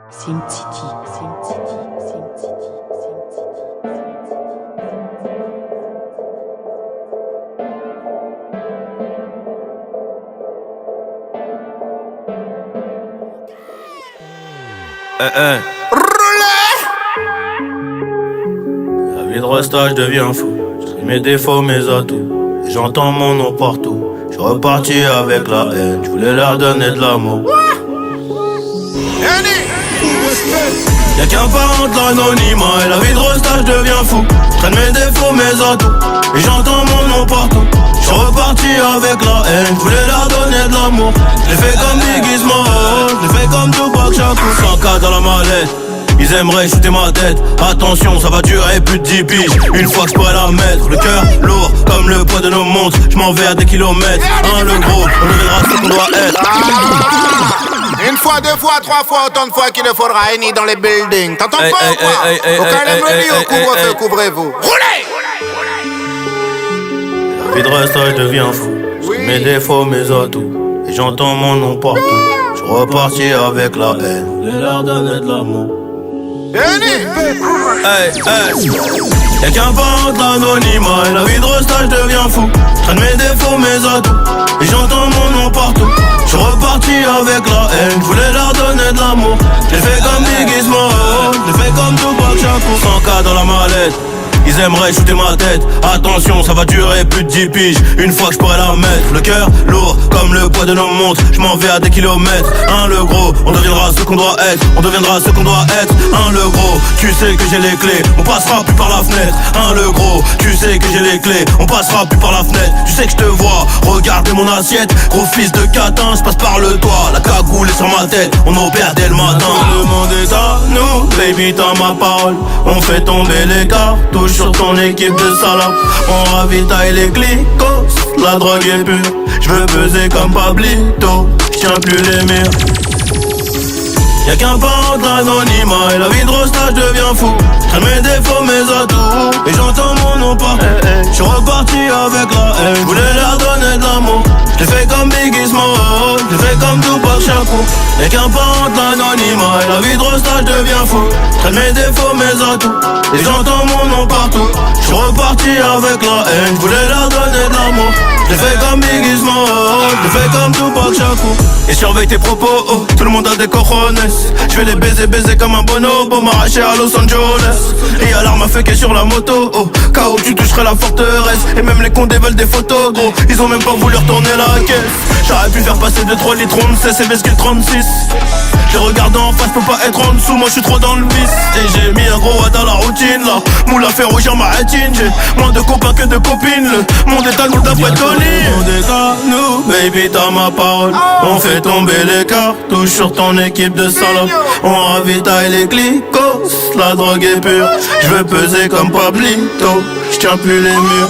Sim City, Sim City, Sim City, Sim City. La vie de Rasta, je deviens fou. J'ai mes défauts, mes atouts. Et j'entends mon nom partout. Je suis reparti avec la haine. Je voulais leur donner de l'amour. Y'a qu'un parent de l'anonymat. Et la vie de Rasta, je deviens fou. Je traîne mes défauts, mes atouts. Et j'entends mon nom partout. Je suis reparti avec la haine. Je voulais leur donner de l'amour. Je l'ai fait comme Biggie Smalls. Je l'ai fait comme Tupac Shakur. 100K dans la mallette. Ils aimeraient shooter ma tête. Attention, ça va durer plus de 10 piges. Une fois que je pourrais la mettre. Le cœur lourd comme le poids de nos montres. Je m'en vais à des kilomètres. Le gros, on deviendra ce qu'on doit être. Une fois, deux fois, trois fois, autant de fois qu'il le faudra. Any dans les buildings. T'entends pas ou quoi? Au calme-lui, au couvre-feu, couvrez-vous. Roulez! La vie de Rasta, je deviens fou. Mes défauts, mes atouts. Et j'entends mon nom partout. Je suis reparti avec la haine. Je voulais leur donner de l'amour. Y'a qu'un parent de l'anonymat. Et la vie de Rasta, je deviens fou. Je traîne mes défauts, mes atouts. Et j'entends mon nom partout. Je suis reparti avec la haine. Je voulais leur donner de l'amour. J'ai fait comme Biggie Smalls. J'ai fait comme Tupac Shakur. 100K dans la mallette. Ils aimeraient shooter ma tête. Attention, ça va durer plus de 10 piges. Une fois que je pourrais la mettre. Le cœur lourd comme le poids de nos montres. Je m'en vais à des kilomètres. Le gros, on deviendra ce qu'on doit être. On deviendra ce qu'on doit être. Le gros, tu sais que j'ai les clés. On passera plus par la fenêtre. Le gros, tu sais que j'ai les clés. On passera plus par la fenêtre. Tu sais que je te vois. Regardez mon assiette. Gros fils de catin, je passe par le toit. La cagoule est sur ma tête. On opère dès le matin. Le monde est à nous. Baby, t'as ma parole. On fait tomber les cartouches sur ton équipe de salopes. On ravitaille les glycos. La drogue est pure. Je veux peser comme Pablito. Je tiens plus les murs. Y'a qu'un parent de l'anonymat. Et la vie de Rasta, je deviens fou. Je traîne mes défauts, mes atouts. Et j'entends mon nom partout. Je suis reparti avec la haine. Je voulais leur donner de l'amour. Je l'ai fait comme Biggie Smalls. Je l'ai fait comme Tupac Shakur. Y'a qu'un parent de l'anonymat. Et la vie de Rasta, je deviens fou. Je traîne mes défauts, mes atouts. Et j'entends mon nom partout. Je suis reparti avec la haine. Je voulais leur donner de l'amour. Je l'ai fait comme Biggie Smalls. Je l'ai fait comme Tupac Shakur. Et surveille tes propos, oh. Tout le monde a des cojones. Je vais les baiser comme un bonobo. M'arracher à Los Angeles. Et y'a l'arme à feu qui est sur la moto, oh. KO tu toucherais la forteresse. Et même les condés veulent des photos, gros. Ils ont même pas voulu retourner la caisse. J'aurais pu faire passer 2-3 litres, on ne sait, c'est qu'il 36. Je regarde en face, peux pas être en dessous, moi je suis trop dans le vice. Et j'ai mis un gros A dans la routine là. Moule à faire rougir ma rétine. J'ai moins de copains que de copines. Le monde est à nous d'après Tony. Le monde est à nous, baby t'as ma parole. On fait tomber les cartouches sur ton équipe de salopes. On ravitaille les glycos. La drogue est pure. Je veux peser comme Pablito. Je tiens plus les murs.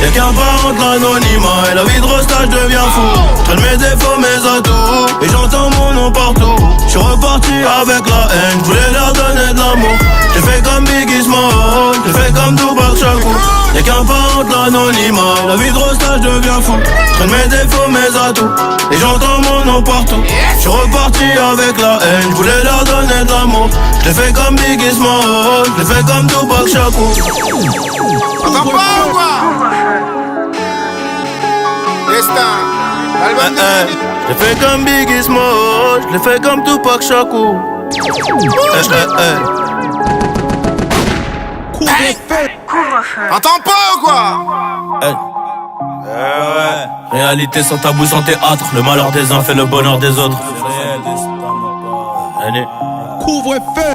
Y'a qu'un parent de l'anonymat. Et la vie de Rasta, je deviens fou. Je traîne mes défauts, mes atouts. Et j'entends mon nom partout. Je suis reparti avec la haine. Je voulais leur donner de l'amour. J'ai fait comme Biggie Smalls. J'ai fait comme Tupac Shakur. Y'a qu'un parent de l'anonymat. Et la vie de Rasta, je deviens fou. Je traîne mes défauts, mes atouts. Et j'entends mon nom partout. Je suis reparti avec la haine. Je voulais leur donner de l'amour. Je l'ai fait comme Biggie Smalls. Je l'ai fait comme Tupac Shakur. T'entends pas ou quoi? Je l'ai fait comme Biggie Smalls, je l'ai fait comme Tupac Shakur. T'entends pas ou quoi? Réalité sans tabou, sans théâtre. Le malheur des uns fait le bonheur des autres. Couvre-feu.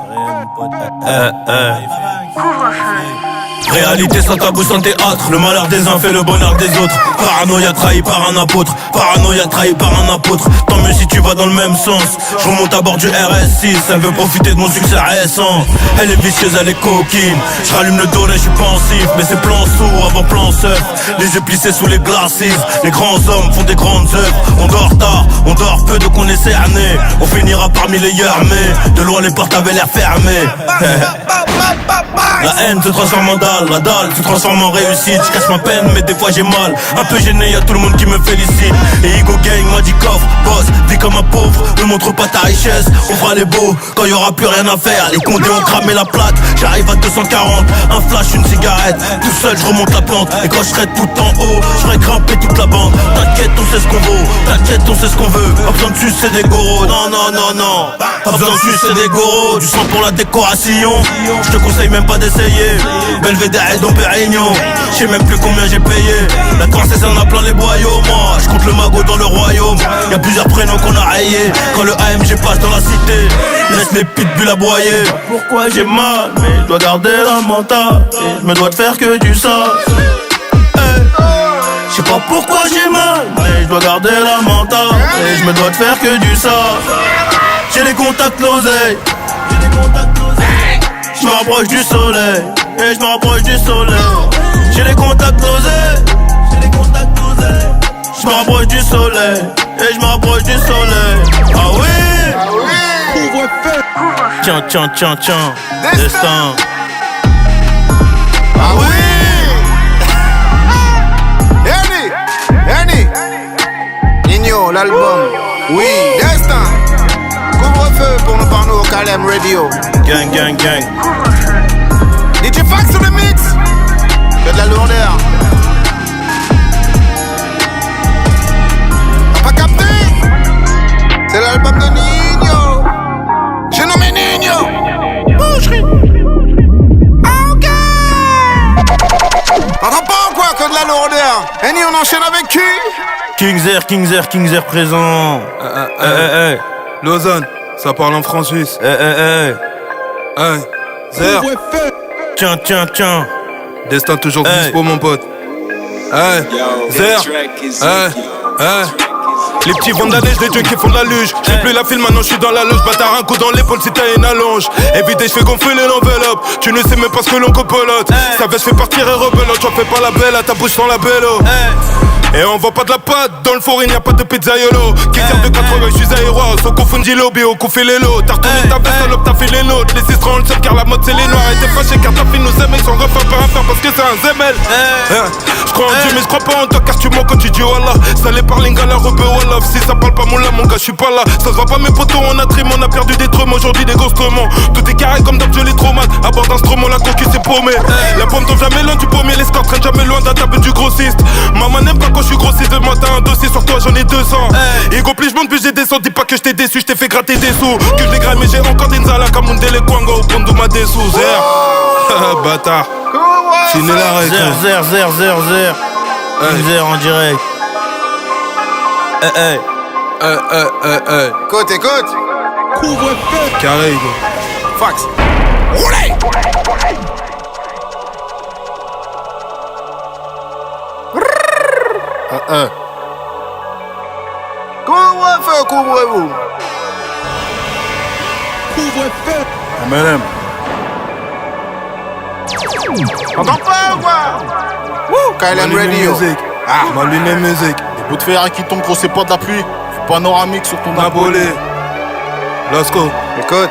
Réalité sans tabou, sans théâtre. Le malheur des uns fait le bonheur des autres. Paranoïa trahi par un apôtre. Paranoïa trahi par un apôtre. Tant mieux si tu vas dans le même sens. Je remonte à bord du RS6. Elle veut profiter de mon succès récent. Elle est vicieuse, elle est coquine. Je rallume le dos, là je suis pensif. Mais c'est plan sourd avant plan surf. Les yeux plissés sous les glacis. Les grands hommes font des grandes œuvres. On dort tard, on dort peu de qu'on est cerné. On finira parmi les yarmés. De loin les portes avaient l'air fermées. La haine se transforme en dalle, la dalle se transforme en réussite. Je cache ma peine mais des fois j'ai mal. Un peu gêné, y'a tout le monde qui me félicite. Et Ego Gang m'a dit coffre, boss, vis comme un pauvre. Ne montre pas ta richesse, on fera les beaux quand y aura plus rien à faire. Les condés ont cramé la plaque, j'arrive à 240. Un flash, une cigarette, tout seul je remonte la pente. Et quand je serai tout en haut, je ferai grimper toute la bande. T'inquiète, on sait ce qu'on vaut, t'inquiète, on sait ce qu'on veut. Pas besoin de sucer des goros, non, non, non, non. Pas besoin de sucer des goros, du sang pour la décoration. Je te conseille même pas d'essayer. Belvédère et Dom Pérignon. Je sais même plus combien j'ai payé. La princesse en a plein les boyaux. Moi je compte le magot dans le royaume. Y'a plusieurs prénoms qu'on a rayés. Quand le AMG passe dans la cité, laisse les pitbulls aboyer. Pourquoi j'ai mal, mais je dois garder la mentale. Et je me dois de faire que du sale. Je sais pas pourquoi j'ai mal, mais je dois garder la mentale. Et je me dois de faire que du sale. J'ai les contacts l'oseille. Je me rapproche du soleil. Et je me rapproche du soleil. J'ai les contacts l'oseille. Je me rapproche du soleil. Et je me rapproche du soleil. Ah oui. Couvre-feu. Tiens, tiens, tiens, tiens. Destin. Ah oui. Ernie Nino, l'album. Oui, Destin. Couvre-feu pour nous parler au Calem Radio. Gang, gang, gang. DJ Fax sur le mix. Que de la lourdeur. T'as pas capté? C'est l'album de Nino. J'ai nommé Nino. Boucherie. Ok. T'entends pas ou quoi? Que de la lourdeur. Annie, on enchaîne avec qui? Kingzer présent. Lausanne, ça parle en franc-suisse. Zer. Couvre-feu. Tiens, tiens, tiens. Destin toujours dispo, mon pote. Zer. Les petits vandalés, des dieux qui font de la luge. J'ai plus la file, maintenant je suis dans la loge. Bâtard, un coup dans l'épaule si t'as une allonge. Évitez, je fais gonfler l'enveloppe. Tu ne sais même pas ce que l'on copelote. Sa veste fait partir et rebelote. Toi fais pas la belle, à ta bouche sans la bello. Et on voit pas de la pâte, dans le four il n'y a pas de pizzaiolo. Qui sert de 80, je suis aéros. Au confundi lobby, au coup fait les lots. T'as retourné ta veste, salope, t'as fait les nôtres. Les histoires on le sait car la mode c'est les noirs. Et t'es fâché car ta fille nous aime et son refait par affaire parce que c'est un zemel. Je crois en Dieu mais je crois pas en toi car tu mens quand tu dis wallah. Ça les parle à la rebeu wallaf. Si ça parle pas mon là mon gars je suis pas là. Ça se voit pas mes potos on a trim, on a perdu des trucs aujourd'hui des gossements. Tout est carré comme d'hab je les trop mal. À bord d'instrument la concu c'est paumé. La pomme tombe jamais loin du pommier. Les scores traînent jamais loin d'un table du grossiste. Maman n'aime pas quand je suis grossiste. Moi t'as un dossier sur toi j'en ai 200. Ego plus je monte plus j'ai descendu. Dis pas que je t'ai déçu, je t'ai fait gratter des sous. Que je dégraille mais j'ai encore des nzala comme un délai Kwango au pont de ma dessous. Zer. Bâtard. Finis la règle. Zer. Zer en direct. Écoute. Couvre-feu. Carré Ego. Fax. Roulez. Couvre-feu, couvrez-vous. Couvre-feu. MLM. T'entends pas ou quoi? Wouh, KLM Radio. Ma lunette musique. Les bouts de fer qui tombent, gros, c'est pas de la pluie. Panoramique sur ton Napoli. Let's go. Écoute.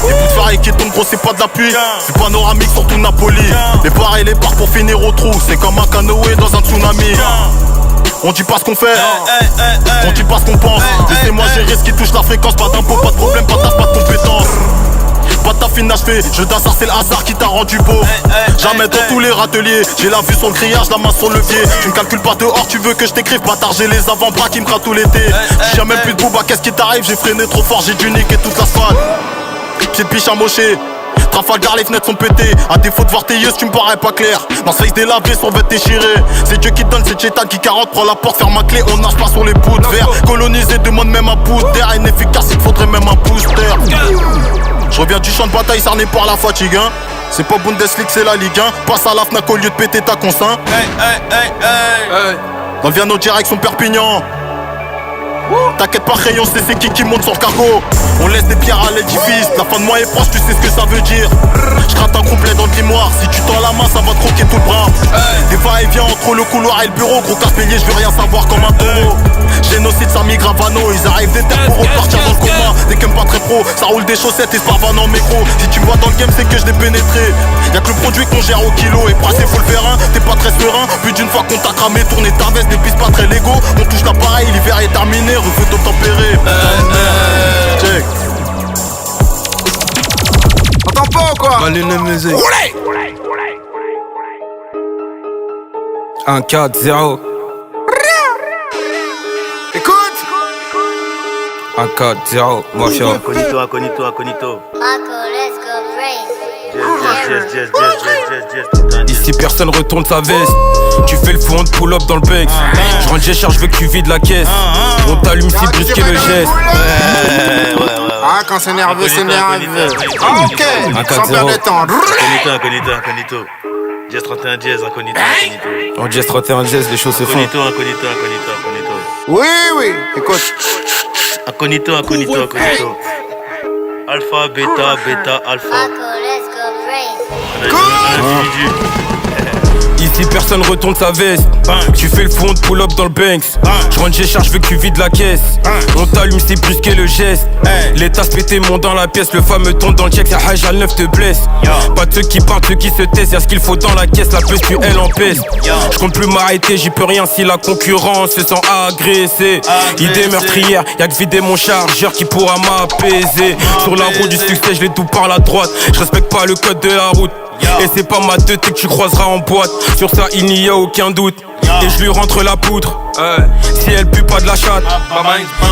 Les bouts de fer qui tombent, gros, c'est pas de la pluie. Du panoramique sur ton Napoli. Les barres et les barres pour finir au trou. C'est comme un canoë dans un tsunami. On dit pas ce qu'on fait, on dit pas ce qu'on pense. Laissez-moi gérer ce qui touche la fréquence. Pas d'impôt, pas de problème, pas de pas de compétence. Pas de ta fine achevé, je d'hasard c'est le hasard qui t'a rendu beau. Jamais dans tous les râteliers, j'ai la vue sur le grillage, la main sur le pied. Tu me calcules pas dehors, tu veux que je t'écrive. Bâtard, j'ai les avant-bras qui me crament tout l'été. J'ai jamais plus de bouba, qu'est-ce qui t'arrive? J'ai freiné trop fort, j'ai dû niquer toute l'asphalte. Pied de biche amoché, Trafalgar, les fenêtres sont pétées. À défaut de voir tes yeux, tu me parais pas clair. Dans ce face délavé, son vêt déchiré. C'est Dieu qui donne, c'est Chetan qui 40. Prends la porte, ferme ma clé, on nage pas sur les poutres. Vert, colonisé, demande même un booster. Inefficace, il te faudrait même un booster. Je reviens du champ de bataille, cerné par la fatigue, hein. C'est pas Bundesliga, c'est la Ligue 1. Passe à la Fnac au lieu de péter ta consin. Dans le Viano direction Perpignan. T'inquiète pas, rayon, c'est qui monte sur le cargo. On laisse des pierres à l'édifice. La fin de mois est proche, tu sais ce que ça veut dire. Je gratte un complet dans le grimoire. Si tu tends la main, ça va te croquer tout le bras. Des va-et-vient entre le couloir et le bureau. Gros casse payé, je veux rien savoir comme un taureau. Génocide, Sami Gravano. Ils arrivent des terres pour repartir dans le coma. Des qu'aime pas très pro. Ça roule des chaussettes et se parvane en métro. Si tu me vois dans le game, c'est que je l'ai pénétré. Y'a que le produit qu'on gère au kilo. Et brasser faut le vérin, t'es pas très serein. Plus d'une fois qu'on t'a cramé, tourner ta veste, des pistes pas très légaux. On touche l'appareil, l'hiver est terminé, refeu tempéré. Check. T'entends pas ou quoi? Maline musique. Roulez! 1-4-0. Écoute! 1-4-0. Mafia. Incognito. Marco, let's go crazy. Ici personne retourne sa veste. Tu fais le fond de pull-up dans le bec. Je rentre, j'écharge, je veux que tu vides la caisse. On t'allume si brusquer le geste. Ah, quand c'est nerveux, c'est nerveux. Ah, ok, sans perdre de temps. Incognito. Jazz 31 Jazz, Incognito. En Jazz 31 Jazz, les choses se font. Incognito. Oui, écoute. Incognito. Alpha, bêta, alpha. Marco, let's go crazy. Ici personne retourne sa veste. Tu fais le fond de pull-up dans le Banks. Je rentre, j'écharge, je veux que tu vides la caisse. On t'allume, c'est brusquer le geste. Les tasses pété montent dans la pièce. Le fameux ton dans le check, ça hajal 9 te blesse. Pas de ceux qui parlent, ceux qui se taisent. Y'a ce qu'il faut dans la caisse, la peste tu elle en pèse. Je compte plus m'arrêter, j'y peux rien si la concurrence se sent agressée. Idée meurtrière, y'a que vider mon chargeur qui pourra m'apaiser. Sur la route du succès, je les double par la droite. Je respecte pas le code de la route. Et c'est pas ma tête que tu croiseras en boîte. Sur ça il n'y a aucun doute. Et je lui rentre la poutre. Si elle pue pas de la chatte,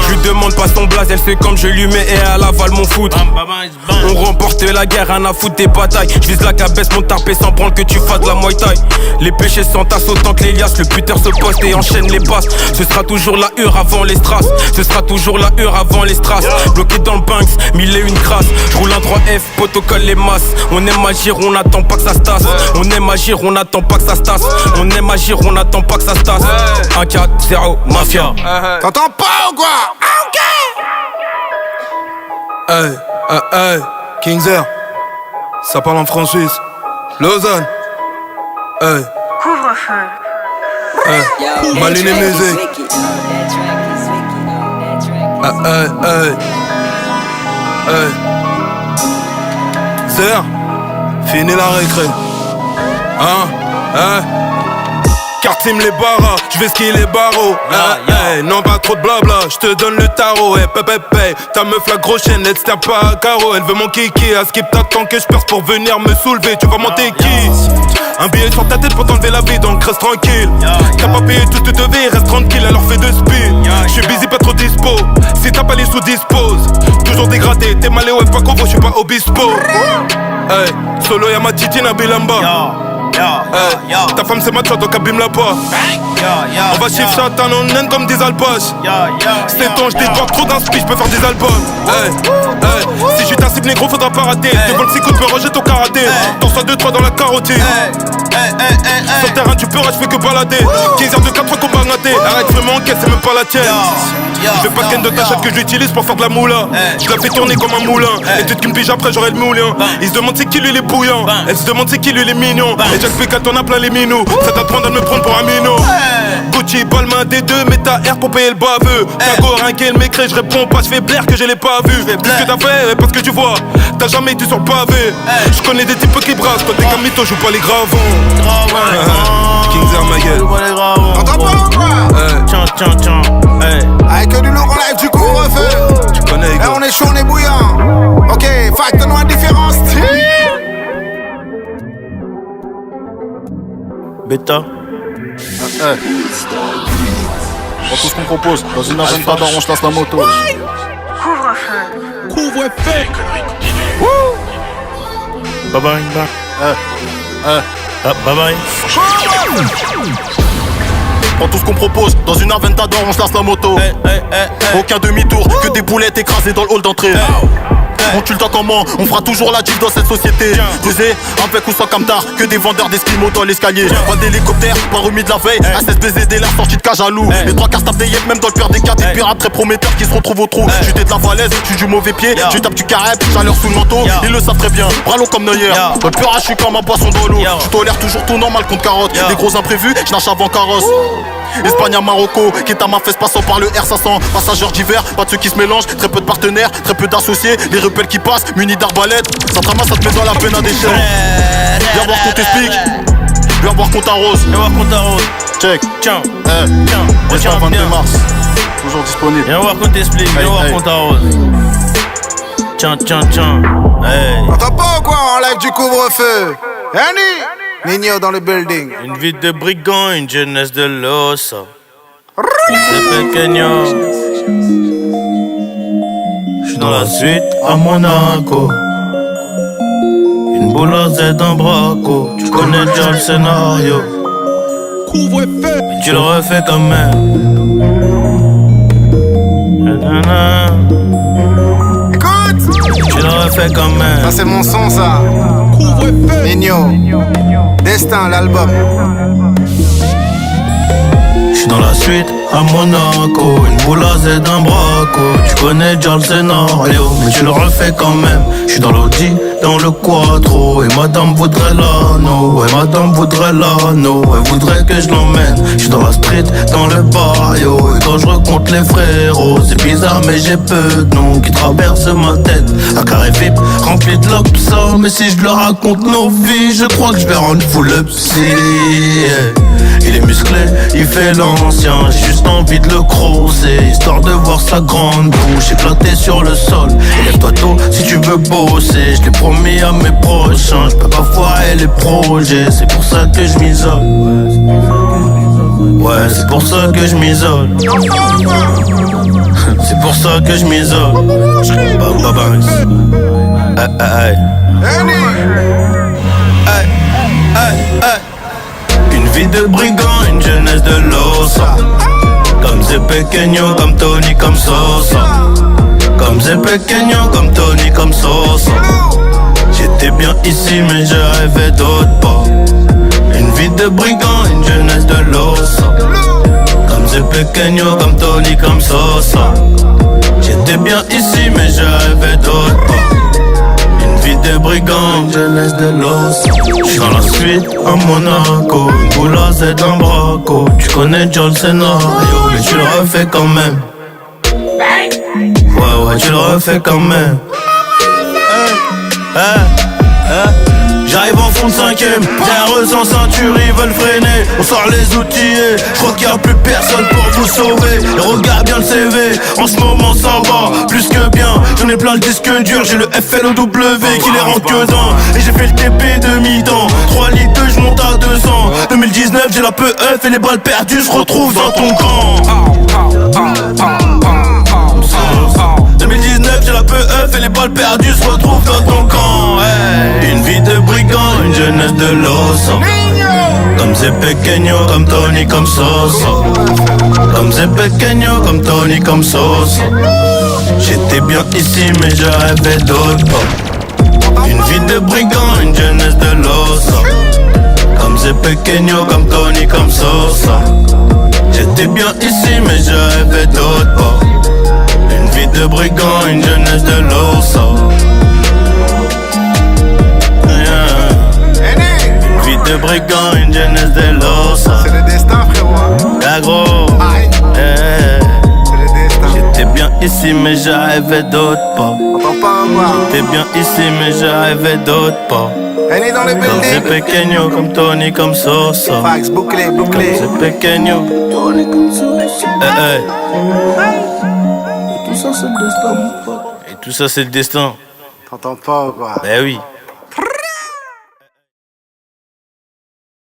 je lui demande pas son blaze. Elle sait comme je lui mets et elle avale mon foutre. On remporte la guerre, rien à foutre des batailles. Je vise la cabesse, mon tarpé sans prendre que tu fasses de la Muay Thai. Les péchés s'entassent autant que l'Elias. Le puteur se poste et enchaîne les basses. Ce sera toujours la hure avant les strass. Ce sera toujours la hure avant les strass. Bloqué dans le Banks, 1001 crasse. Je roule un 3F, protocole les masses. On aime agir, on n'attend pas que ça se tasse. On aime agir, on n'attend pas que ça se tasse. On aime agir, on n'attend pas que ça se tasse. 1-4-0, mafia. T'entends pas ou quoi? Hey, Kings Air. Ça parle en franc suisse. Lausanne. Hey. Couvre-feu. Maline musique. Zer. Fini la récré. Quartier les barras, je vais skier les barreaux. Non pas trop de blabla, je te donne le tarot. Ta meuf la grosse chaîne, elle se tient pas à carreau. Elle veut mon kiki, à skip t'attends que je perce pour venir me soulever. Tu vas monter qui? Un billet sur ta tête pour t'enlever la vie, donc reste tranquille. T'as pas payé tout, tu devais, reste tranquille, alors fais de spin. J'suis busy, pas trop dispo. Si t'as pas les sous, dispose. Toujours dégradé, t'es malé, ouais, pas convo, j'suis pas obispo. Solo y'a ma titine à Bilamba. Ta femme c'est ma tchot donc abîme la pas. On va chiffre chat en onnen comme des alpages. C'est ton j'dévoque trop d'inspi, j'peux faire des albums. Si j'suis ta cible négro faudra pas rater. Devant le psycho j'me rejette au karaté. T'en sois 2-3 dans la carotide. Sur le terrain tu peux je fais que balader. 15 heures de 4 fois combat raté. Arrête vraiment encaisse c'est même pas la tienne. Je veux pas ken de ta chatte que j'utilise pour faire de la moula. Je la fais tourner comme un moulin. Et toute qu'une pige après j'aurai le moulin. Ils se demandent c'est qui lui les bouillants. Elle se demande c'est qui lui les mignons. Et Jack P4 t'en a plein les minous. Ça t'apprend à me prendre pour un minot. Gucci, Balmain des deux, mais ta R pour payer le baveux. T'as go ringué le m'écrit, je réponds pas, je fais blaire que je l'ai pas vu. Qu'est-ce que t'as fait, parce que tu vois, t'as jamais été sur le pavé. Je connais des types qui brassent, toi t'es comme mytho, joue pas les gravons. Kings Air ma gueule. T'entends pas ou quoi? Tiens. Avec du lourd en live du couvre-feu. Tu connais, Eh, on est chaud, on est bouillant. Ok, fact, donne-moi la différence. Bêta. Pour tout ce qu'on propose, dans une agenda d'or, on se lance la moto. Couvre-feu. Bye bye. Bye bye. Prends tout ce qu'on propose, dans une Aventa d'or, on se lance la moto. Aucun demi-tour, que des boulettes écrasées dans le hall d'entrée. On tue le temps comment, on fera toujours la diff dans cette société. Posé, avec ou sans camtar, que des vendeurs d'esquimaux dans l'escalier. Pas d'hélicoptère, pas remis de la veille. A16BZ dès la sortie de cage à loup. Les trois quarts tapent des yeux, même dans le pire des cas. Des pirates très prometteurs qui se retrouvent au trou. J'suis de la falaise, j'suis du mauvais pied. Tu tapes du carême, chaleur sous le manteau. Ils le savent très bien, bras long comme Neuer. Dans le peur, j'suis comme un poisson dans l'eau. Tu tolères toujours tout normal contre carotte. Des gros imprévus, j'nage avant carrosse. Espagne à Marocco, quitte à ma fesse passant par le R500. Passageurs divers, pas de ceux qui se mélangent. Très peu de partenaires, très peu d'associés. Les rebelles qui passent, munis d'arbalètes. Ça te ramasse, ça te met dans la peine à d'échelle. Viens voir qu'on t'explique. Viens voir qu'on t'arrose. Viens voir qu'on t'arrose. Check. Tiens, tiens. retiens 22 bien. mars. Toujours disponible. Viens voir qu'on t'explique, viens voir qu'on t'arrose. Tiens. Hey. T'entends pas ou quoi en live du couvre-feu? Annie Nino dans le building. Une vie de brigand, une jeunesse de l'os. C'est pequeño. J'suis dans la suite à Monaco. Une boule à Z, un braco. Tu connais déjà le scénario. Couvre-feu. Mais tu le refais quand même. Écoute, Tu le refais quand même. ça c'est mon son ça. Couvre-feu. Nino, Destin l'album. J'suis dans la suite à Monaco. Une boule à Z, un braco. Tu connais déjà le scénario, mais tu le refais quand même. J'suis dans l'Audi, dans le quattro. Et madame voudrait l'anneau. Et madame voudrait l'anneau. Elle voudrait que je l'emmène. J'suis dans la street, dans le barrio. Et quand je recompte les frérots, c'est bizarre mais j'ai peu de noms qui traversent ma tête. Un carré VIP rempli de l'obscur. Mais si je leur raconte nos vies, je crois que je vais rendre fou le psy. Il est musclé, il fait l'ancien. J'ai juste envie de le crosser, histoire de voir sa grande bouche éclater sur le sol. Lève-toi tôt si tu veux bosser. Je l'ai promis à mes prochains. Je peux pas foirer les projets. C'est pour ça que je m'isole. Ouais, c'est pour ça que je m'isole. C'est pour ça que je m'isole. Une vie de brigand, une jeunesse de l'osa. Comme c'est pequeño, comme Tony, comme Sosa. Comme c'est pequeño, comme Tony, comme Sosa. J'étais bien ici mais je rêvais d'autre part. Une vie de brigand, une jeunesse de l'osa. Comme c'est pequeño, comme Tony, comme Sosa. J'étais bien ici mais je rêvais d'autre part. Une vie de brigand, une jeunesse de l'os. J'suis dans la suite à Monaco. Une boule à Z, un braco. Tu connais déjà le scénario, mais tu le refais quand même. Ouais, tu le refais quand même. J'arrive en fond de cinquième, derrière sans ceinture, ils veulent freiner. On sort les outillés, je crois qu'il n'y a plus personne pour vous sauver. Et regarde bien le CV, en ce moment ça va plus que bien. J'en ai plein le disque dur, j'ai le FLOW qui les rend que d'un. Et j'ai fait le TP de mi-temps, 3 litres je monte à 200. 2019 j'ai la PEF et les balles perdues se retrouvent dans ton camp. 2019 j'ai la PEF et les balles perdues se retrouvent dans ton camp. Hey. Une vie de brigand, une jeunesse de l'os. Comme c'est pequeño, comme Tony, comme Sosa. Comme c'est pequeño, comme Tony, comme Sosa. J'étais bien ici mais je rêvais d'autre part. Une vie de brigand, une jeunesse de l'os. Comme c'est pequeño, comme Tony, comme Sosa. J'étais bien ici mais je rêvais d'autre part. Une vie de brigand, une jeunesse de l'osa. Une vie de brigand, une jeunesse de l'osa. C'est le destin frérot. Ah gros, C'est le destin. j'étais bien ici mais je rêvais d'autre part. T'entends pas voir. J'étais bien ici mais je rêvais d'autre part. Elle est dans le Comme c'est building. pequeño, comme Tony, comme Sosa. Fax, bouclé, bouclé. C'est pequeño, Tony, comme Sosa. Et tout ça c'est le destin, mon pote. Et tout ça c'est le destin. T'entends pas ou quoi? Ben oui.